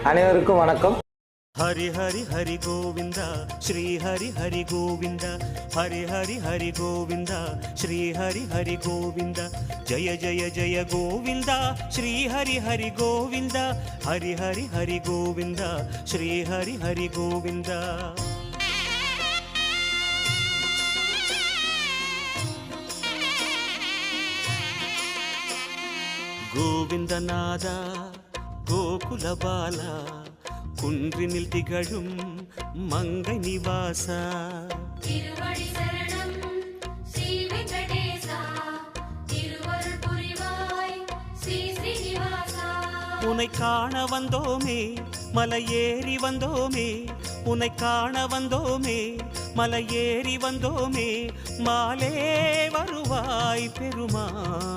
அனைவருக்கும் வணக்கம். ஹரி ஹரி ஹரி கோவிந்தா ஸ்ரீ ஹரி ஹரி கோவிந்தா ஹரி ஹரி ஹரி கோவிந்தா ஸ்ரீ ஹரி ஹரி கோவிந்தா ஜய ஜய ஜய கோவிந்தா ஸ்ரீ ஹரி ஹரி கோவிந்தா ஹரி ஹரி ஹரி கோவிந்தா ஸ்ரீ ஹரி ஹரி கோவிந்தா. கோவிந்தநாதா கோகுல பாலா குன்றினில் திகழும் மங்கை நிவாசா திருவடி சரணம் ஸ்ரீ வெங்கடேசா திருவருள் புரிவாய் ஸ்ரீ ஸ்ரீனிவாசா. உன்னை காண வந்தோமே மலையேறி வந்தோமே உன்னை காண வந்தோமே மலையேறி வந்தோமே மாலே வருவாய் பெருமா.